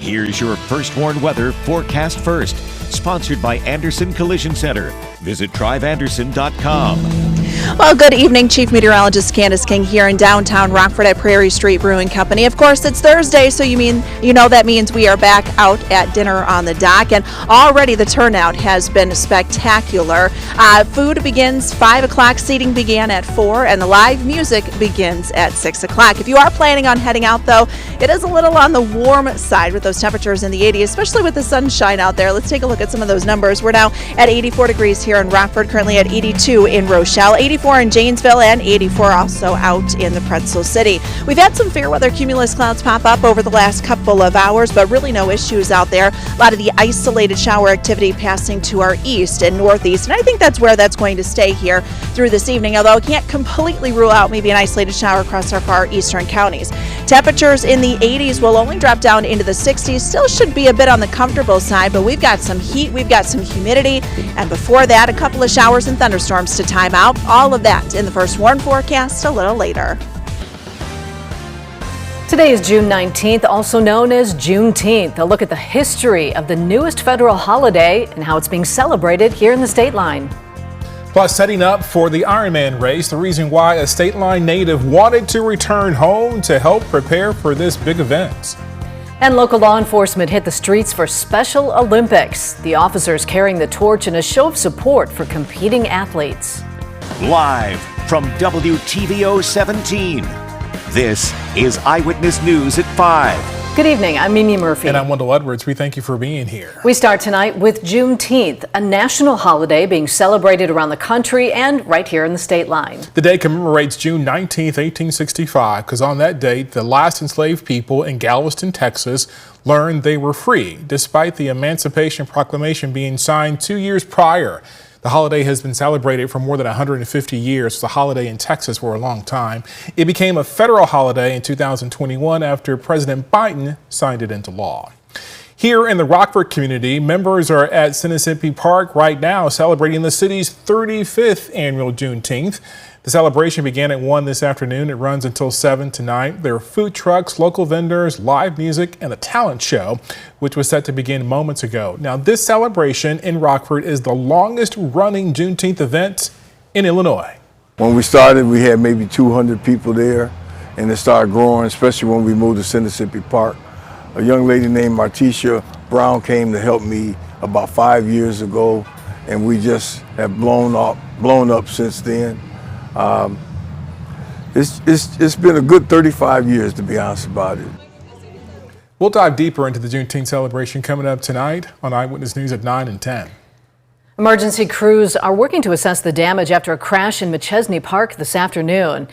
Here's your First Warn Weather Forecast First, sponsored by Anderson Collision Center. Visit driveanderson.com. Well, good evening. Chief Meteorologist Candace King here in downtown Rockford at Prairie Street Brewing Company. Of course, it's Thursday, so that means we are back out at dinner on the dock, and already the turnout has been spectacular. Food begins 5 o'clock, seating began at 4, and the live music begins at 6 o'clock. If you are planning on heading out, though, it is a little on the warm side with those temperatures in the 80s, especially with the sunshine out there. Let's take a look at some of those numbers. We're now at 84 degrees here in Rockford, currently at 82 in Rochelle, 84 in Janesville, and 84 also out in the Pretzel City. We've had some fair weather cumulus clouds pop up over the last couple of hours, but really no issues out there. A lot of the isolated shower activity passing to our east and northeast, and I think that's where that's going to stay here through this evening, although I can't completely rule out maybe an isolated shower across our far eastern counties. Temperatures in the 80s will only drop down into the 60s. Still should be a bit on the comfortable side, but we've got some heat, we've got some humidity, and before that, a couple of showers and thunderstorms to time out. All of that in the First Warn forecast a little later. Today is June 19th, also known as Juneteenth. A look at the history of the newest federal holiday and how it's being celebrated here in the state line. Plus, setting up for the Ironman race, the reason why a state line native wanted to return home to help prepare for this big event. And local law enforcement hit the streets for Special Olympics. The officers carrying the torch in a show of support for competing athletes. Live from WTVO 17, this is Eyewitness News at 5. Good evening, I'm Mimi Murphy. And I'm Wendell Edwards. We thank you for being here. We start tonight with Juneteenth, a national holiday being celebrated around the country and right here in the state line. The day commemorates June 19th, 1865, because on that date, the last enslaved people in Galveston, Texas, learned they were free, despite the Emancipation Proclamation being signed 2 years prior. The holiday has been celebrated for more than 150 years. It's a holiday in Texas for a long time. It became a federal holiday in 2021 after President Biden signed it into law. Here in the Rockford community, members are at Machesney Park right now celebrating the city's 35th annual Juneteenth. The celebration began at 1 this afternoon. It runs until 7 tonight. There are food trucks, local vendors, live music, and a talent show, which was set to begin moments ago. Now, this celebration in Rockford is the longest running Juneteenth event in Illinois. When we started, we had maybe 200 people there, and it started growing, especially when we moved to Machesney Park. A young lady named Martisha Brown came to help me about 5 years ago, and we just have blown up since then. It's been a good 35 years, to be honest about it. We'll dive deeper into the Juneteenth celebration coming up tonight on Eyewitness News at 9 and 10. Emergency crews are working to assess the damage after a crash in Machesney Park this afternoon.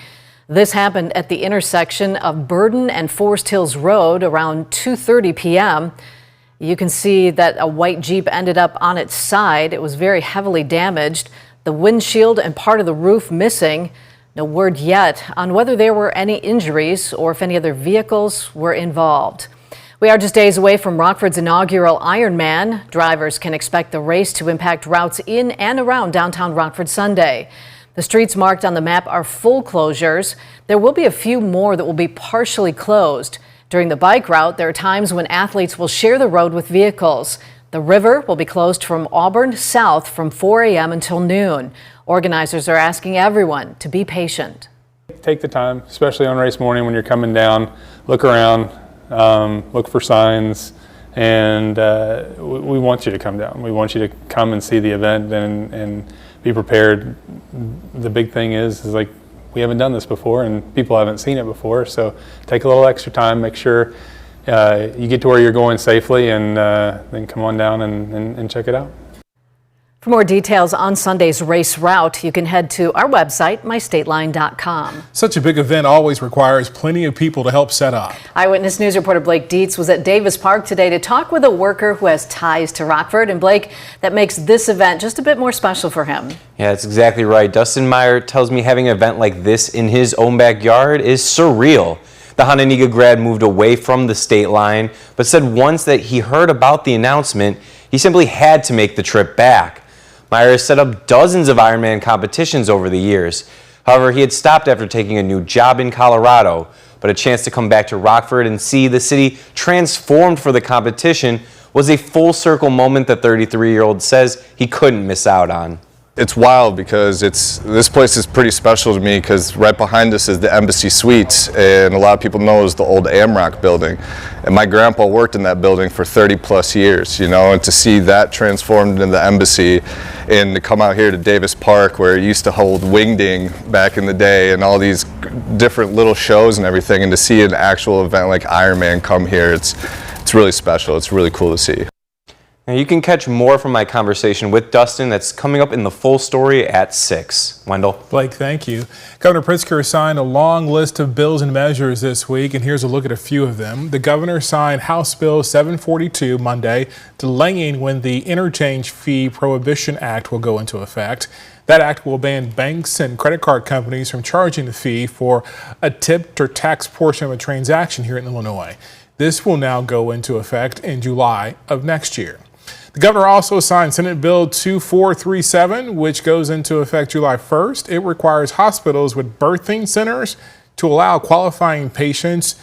This happened at the intersection of Burden and Forrest Hills Road around 2:30 p.m. You can see that a white Jeep ended up on its side. It was very heavily damaged. The windshield and part of the roof missing. No word yet on whether there were any injuries or if any other vehicles were involved. We are just days away from Rockford's inaugural Ironman. Drivers can expect the race to impact routes in and around downtown Rockford Sunday. The streets marked on the map are full closures. There will be a few more that will be partially closed. During the bike route, there are times when athletes will share the road with vehicles. The river will be closed from Auburn south from 4 a.m. until noon. Organizers are asking everyone to be patient. Take the time, especially on race morning when you're coming down, look around, look for signs, and we want you to come down. We want you to come and see the event and be prepared. The big thing is like we haven't done this before and people haven't seen it before, so take a little extra time, make sure you get to where you're going safely, and then come on down and check it out. For more details on Sunday's race route, you can head to our website, mystateline.com. Such a big event always requires plenty of people to help set up. Eyewitness News reporter Blake Dietz was at Davis Park today to talk with a worker who has ties to Rockford. And Blake, that makes this event just a bit more special for him. Yeah, that's exactly right. Dustin Meyer tells me having an event like this in his own backyard is surreal. The Hononegah grad moved away from the state line, but said once that he heard about the announcement, he simply had to make the trip back. Meyer has set up dozens of Ironman competitions over the years. However, he had stopped after taking a new job in Colorado. but a chance to come back to Rockford and see the city transformed for the competition was a full circle moment that 33-year-old says he couldn't miss out on. It's wild because this place is pretty special to me because right behind us is the Embassy Suites, and a lot of people know it's the old AMROC building. And my grandpa worked in that building for 30 plus years, you know, and to see that transformed into the Embassy and to come out here to Davis Park where it used to hold wingding back in the day and all these different little shows and everything, and to see an actual event like Ironman come here, it's really special. It's really cool to see. Now you can catch more from my conversation with Dustin. That's coming up in the full story at 6. Wendell. Blake, thank you. Governor Pritzker signed a long list of bills and measures this week, and here's a look at a few of them. The governor signed House Bill 742 Monday, delaying when the Interchange Fee Prohibition Act will go into effect. That act will ban banks and credit card companies from charging a fee for a tipped or taxed portion of a transaction here in Illinois. This will now go into effect in July of next year. The governor also signed Senate Bill 2437, which goes into effect July 1st. It requires hospitals with birthing centers to allow qualifying patients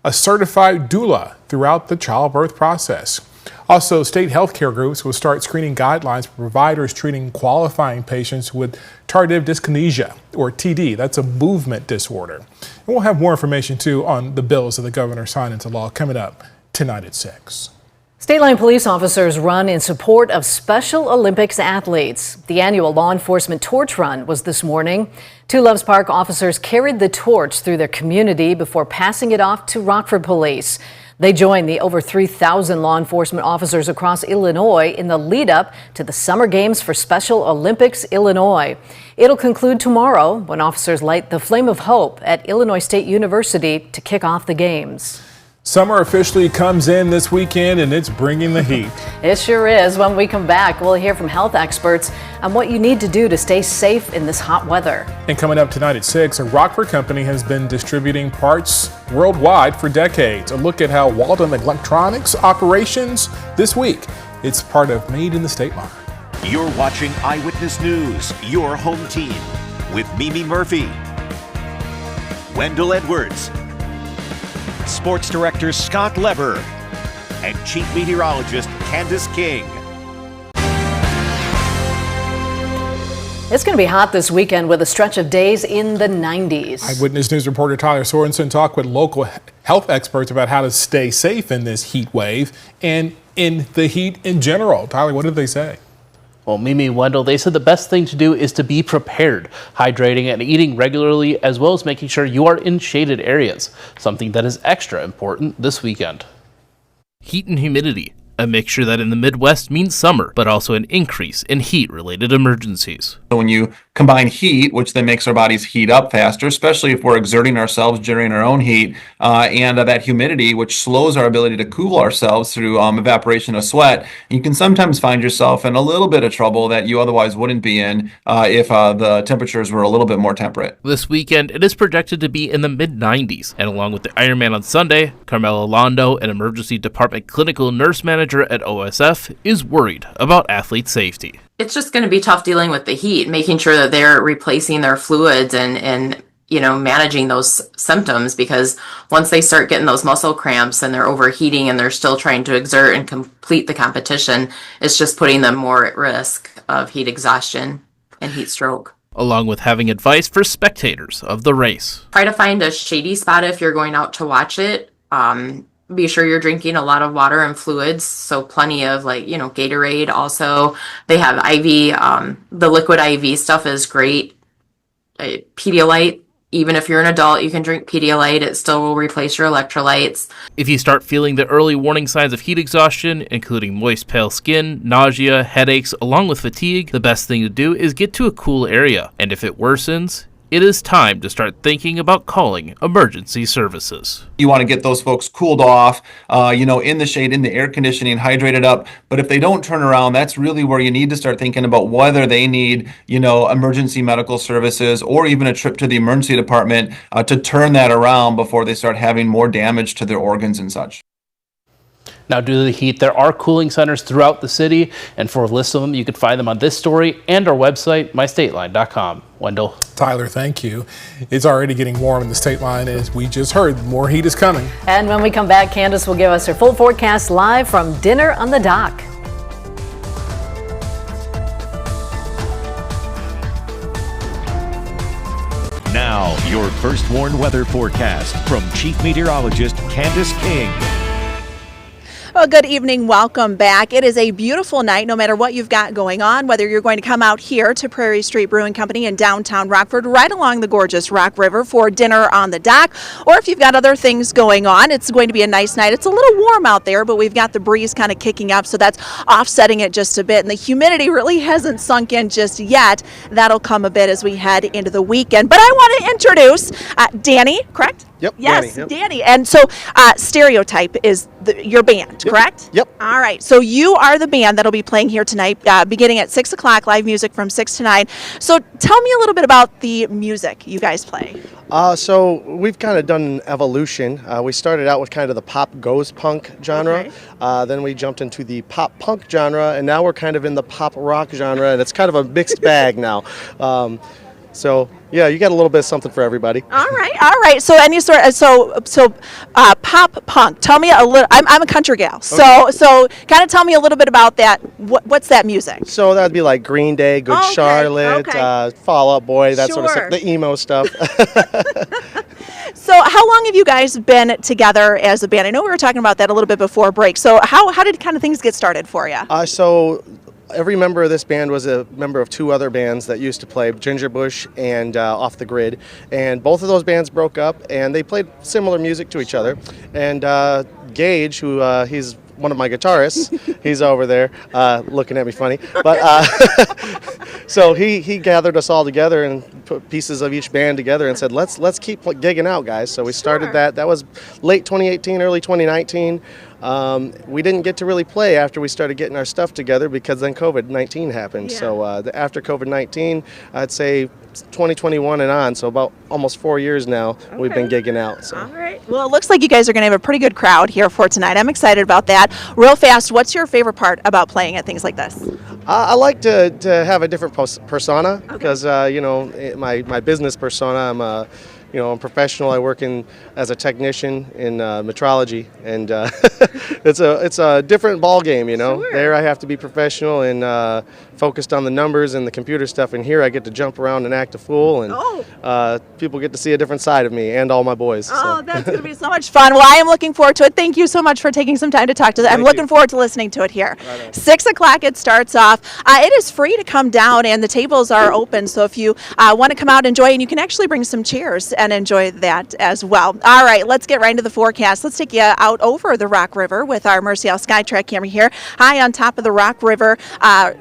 a certified doula throughout the childbirth process. Also, state healthcare groups will start screening guidelines for providers treating qualifying patients with tardive dyskinesia, or TD. That's a movement disorder. And we'll have more information, too, on the bills that the governor signed into law coming up tonight at 6. State line police officers run in support of Special Olympics athletes. The annual law enforcement torch run was this morning. Two Loves Park officers carried the torch through their community before passing it off to Rockford police. They joined the over 3,000 law enforcement officers across Illinois in the lead up to the Summer Games for Special Olympics Illinois. It'll conclude tomorrow when officers light the flame of hope at Illinois State University to kick off the games. Summer officially comes in this weekend, and it's bringing the heat. It sure is. When we come back, we'll hear from health experts on what you need to do to stay safe in this hot weather. And coming up tonight at 6, a Rockford company has been distributing parts worldwide for decades. A look at how Walden Electronics operations this week. It's part of Made in the State line. You're watching Eyewitness News, your home team, with Mimi Murphy, Wendell Edwards, Sports Director Scott Lever, and Chief Meteorologist Candace King. It's going to be hot this weekend with a stretch of days in the 90s. Eyewitness News reporter Tyler Sorensen talked with local health experts about how to stay safe in this heat wave and in the heat in general. Tyler, what did they say? Well, Mimi and Wendell, they said the best thing to do is to be prepared, hydrating and eating regularly, as well as making sure you are in shaded areas, something that is extra important this weekend. Heat and humidity, a mixture that in the Midwest means summer, but also an increase in heat-related emergencies. So when you combine heat, which then makes our bodies heat up faster, especially if we're exerting ourselves during our own heat, and that humidity, which slows our ability to cool ourselves through evaporation of sweat, you can sometimes find yourself in a little bit of trouble that you otherwise wouldn't be in if the temperatures were a little bit more temperate. This weekend, it is projected to be in the mid-90s, and along with the Ironman on Sunday, Carmela Londo, an emergency department clinical nurse manager at OSF, is worried about athlete safety. It's just going to be tough dealing with the heat, making sure that they're replacing their fluids and managing those symptoms, because once they start getting those muscle cramps and they're overheating and they're still trying to exert and complete the competition, it's just putting them more at risk of heat exhaustion and heat stroke. Along with having advice for spectators of the race. Try to find a shady spot if you're going out to watch it. Be sure you're drinking a lot of water and fluids, so plenty of Gatorade. Also, they have IV, the liquid IV stuff is great. Pedialyte, even if you're an adult, you can drink Pedialyte. It still will replace your electrolytes. If you start feeling the early warning signs of heat exhaustion, including moist, pale skin, nausea, headaches, along with fatigue, the best thing to do is get to a cool area. And if it worsens, it is time to start thinking about calling emergency services. You want to get those folks cooled off, in the shade, in the air conditioning, hydrated up. But if they don't turn around, that's really where you need to start thinking about whether they need, emergency medical services or even a trip to the emergency department to turn that around before they start having more damage to their organs and such. Now, due to the heat, there are cooling centers throughout the city, and for a list of them, you can find them on this story and our website, mystateline.com. Wendell. Tyler, thank you. It's already getting warm in the state line, as we just heard. More heat is coming. And when we come back, Candace will give us her full forecast live from Dinner on the Dock. Now, your first warned weather forecast from Chief Meteorologist Candace King. Well, good evening. Welcome back. It is a beautiful night, no matter what you've got going on, whether you're going to come out here to Prairie Street Brewing Company in downtown Rockford, right along the gorgeous Rock River for dinner on the dock, or if you've got other things going on, it's going to be a nice night. It's a little warm out there, but we've got the breeze kind of kicking up, so that's offsetting it just a bit. And the humidity really hasn't sunk in just yet. That'll come a bit as we head into the weekend. But I want to introduce Danny, correct? Yep. Yes, Danny, yep. Danny. And so Stereotype is your band, correct? Yep. All right. So you are the band that'll be playing here tonight, beginning at 6 o'clock, live music from 6 to 9. So tell me a little bit about the music you guys play. So we've kind of done an evolution. We started out with kind of the pop goes punk genre. Okay. Then we jumped into the pop punk genre, and now we're kind of in the pop rock genre, and it's kind of a mixed bag now. So yeah, you got a little bit of something for everybody. All right. So any sort of pop punk. Tell me a little. I'm a country gal, so kind of tell me a little bit about that. What's that music? So that'd be like Green Day, Good Charlotte, Fall Out Boy, that sort of stuff, the emo stuff. So how long have you guys been together as a band? I know we were talking about that a little bit before break. So how did kind of things get started for you? So every member of this band was a member of two other bands that used to play, Ginger Bush and Off the Grid. And both of those bands broke up, and they played similar music to each other. And Gage, who he's one of my guitarists, he's over there looking at me funny. But so he gathered us all together and put pieces of each band together and said, let's keep gigging out, guys. So we started that. That was late 2018, early 2019. We didn't get to really play after we started getting our stuff together because then COVID-19 happened. Yeah. So after COVID-19, I'd say 2021 and on, so about almost 4 years now, we've been gigging out. So. All right. Well, it looks like you guys are going to have a pretty good crowd here for tonight. I'm excited about that. Real fast, what's your favorite part about playing at things like this? I like to have a different persona because, my business persona, I'm professional. I work as a technician in metrology, and it's a different ball game. Sure. There I have to be professional and focused on the numbers and the computer stuff, and here I get to jump around and act a fool, and people get to see a different side of me and all my boys. Oh, that's going to be so much fun. Well, I am looking forward to it. Thank you so much for taking some time to talk to us. I'm looking forward to listening to it here. 6 o'clock it starts off. It is free to come down, and the tables are open, so if you want to come out and enjoy, and you can actually bring some chairs and enjoy that as well. All right, let's get right into the forecast. Let's take you out over the Rock River with our Mercial Skytrack camera here, high on top of the Rock River,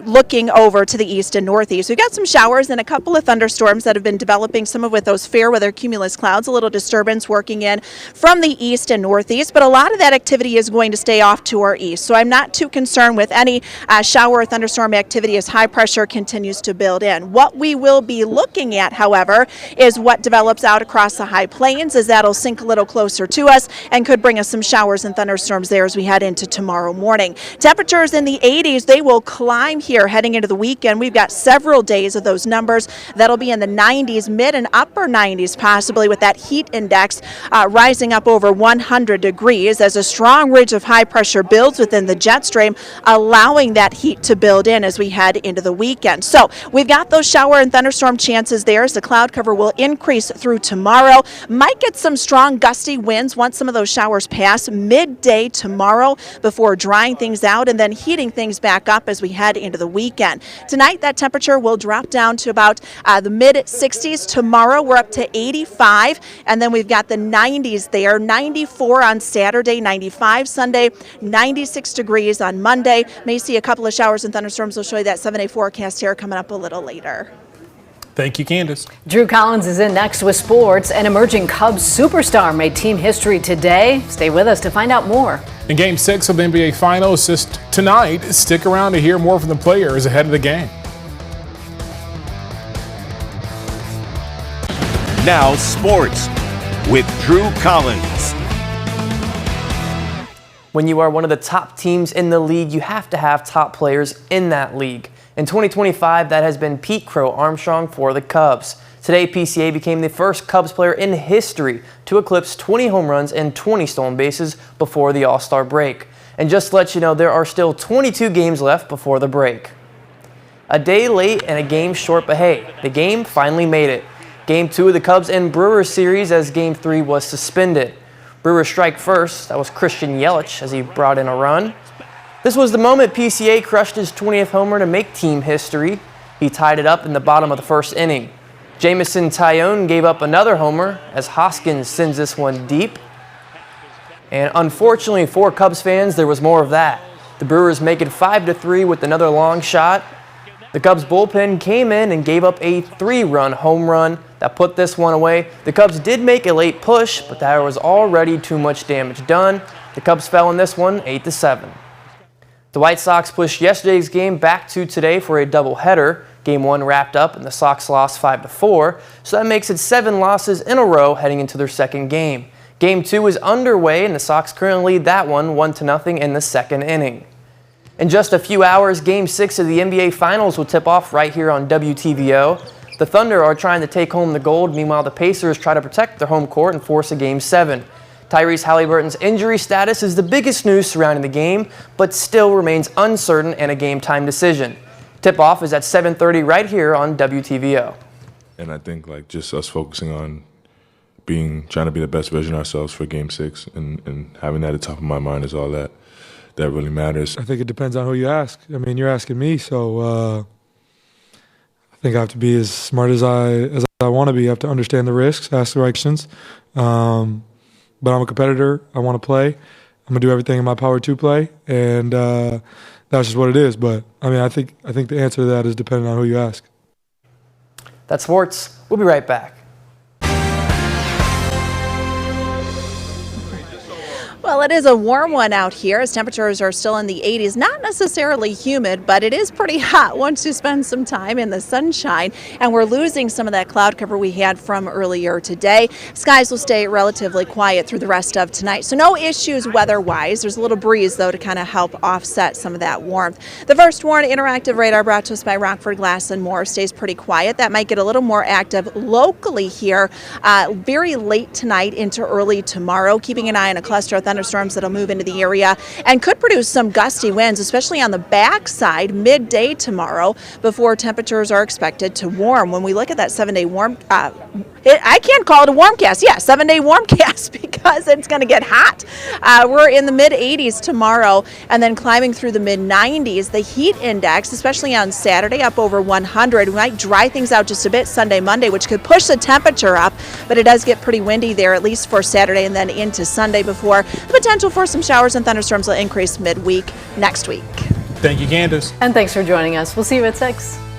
looking over to the east and northeast. We've got some showers and a couple of thunderstorms that have been developing, some of with those fair weather cumulus clouds, a little disturbance working in from the east and northeast, but a lot of that activity is going to stay off to our east. So I'm not too concerned with any shower or thunderstorm activity as high pressure continues to build in. What we will be looking at, however, is what develops out across the high plains, as that'll sink a little closer to us and could bring us some showers and thunderstorms there as we head into tomorrow morning. Temperatures in the 80s, they will climb here heading into the weekend. We've got several days of those numbers that'll be in the 90s, mid and upper 90s possibly, with that heat index rising up over 100 degrees as a strong ridge of high pressure builds within the jet stream, allowing that heat to build in as we head into the weekend. So we've got those shower and thunderstorm chances there as the cloud cover will increase through tomorrow. Might get some strong gusty winds once some of those showers pass midday tomorrow before drying things out and then heating things back up as we head into the weekend. Tonight that temperature will drop down to about the mid 60s. Tomorrow we're up to 85, and then we've got the 90s there, 94 on Saturday, 95 Sunday, 96 degrees on Monday. May see a couple of showers and thunderstorms. We'll show you that 7-day forecast here coming up a little later. Thank you, Candace. Drew Collins is in next with sports. An emerging Cubs superstar made team history today. Stay with us to find out more. In Game 6 of the NBA Finals tonight, stick around to hear more from the players ahead of the game. Now sports with Drew Collins. When you are one of the top teams in the league, you have to have top players in that league. In 2025, that has been Pete Crow Armstrong for the Cubs. Today, PCA became the first Cubs player in history to eclipse 20 home runs and 20 stolen bases before the All-Star break. And just to let you know, there are still 22 games left before the break. A day late and a game short, but hey, the game finally made it. Game 2 of the Cubs and Brewers series as Game 3 was suspended. Brewers strike first. That was Christian Yelich as he brought in a run. This was the moment PCA crushed his 20th homer to make team history. He tied it up in the bottom of the first inning. Jamison Tyone gave up another homer as Hoskins sends this one deep. And unfortunately for Cubs fans, there was more of that. The Brewers make it 5-3 with another long shot. The Cubs bullpen came in and gave up a 3-run home run that put this one away. The Cubs did make a late push, but there was already too much damage done. The Cubs fell in this one 8-7. The White Sox pushed yesterday's game back to today for a doubleheader. Game 1 wrapped up and the Sox lost 5-4, so that makes it 7 losses in a row heading into their second game. Game 2 is underway and the Sox currently lead that one 1-0 in the second inning. In just a few hours, Game 6 of the NBA Finals will tip off right here on WTVO. The Thunder are trying to take home the gold, meanwhile the Pacers try to protect their home court and force a Game 7. Tyrese Halliburton's injury status is the biggest news surrounding the game, but still remains uncertain and a game-time decision. Tip-off is at 7:30 right here on WTVO. And I think just us focusing on trying to be the best version of ourselves for Game 6 and having that at the top of my mind is all that really matters. I think it depends on who you ask. I mean, you're asking me, so I think I have to be as smart as I want to be. I have to understand the risks, ask the right questions. But I'm a competitor. I want to play. I'm going to do everything in my power to play, and that's just what it is. But, I mean, I think the answer to that is dependent on who you ask. That's sports. We'll be right back. Well, it is a warm one out here as temperatures are still in the 80s. Not necessarily humid, but it is pretty hot once you spend some time in the sunshine. And we're losing some of that cloud cover we had from earlier today. Skies will stay relatively quiet through the rest of tonight. So no issues weather-wise. There's a little breeze, though, to kind of help offset some of that warmth. The First Warn Interactive Radar brought to us by Rockford Glass and More stays pretty quiet. That might get a little more active locally here very late tonight into early tomorrow. Keeping an eye on a cluster of thunderstorms that'll move into the area and could produce some gusty winds, especially on the backside midday tomorrow before temperatures are expected to warm. When we look at that 7-day warm, I can't call it a warmcast. Yeah, 7-day warmcast because it's going to get hot. We're in the mid-80s tomorrow and then climbing through the mid-90s. The heat index, especially on Saturday, up over 100. We might dry things out just a bit Sunday, Monday, which could push the temperature up, but it does get pretty windy there, at least for Saturday and then into Sunday before the potential for some showers and thunderstorms will increase midweek next week. Thank you, Candace. And thanks for joining us. We'll see you at 6.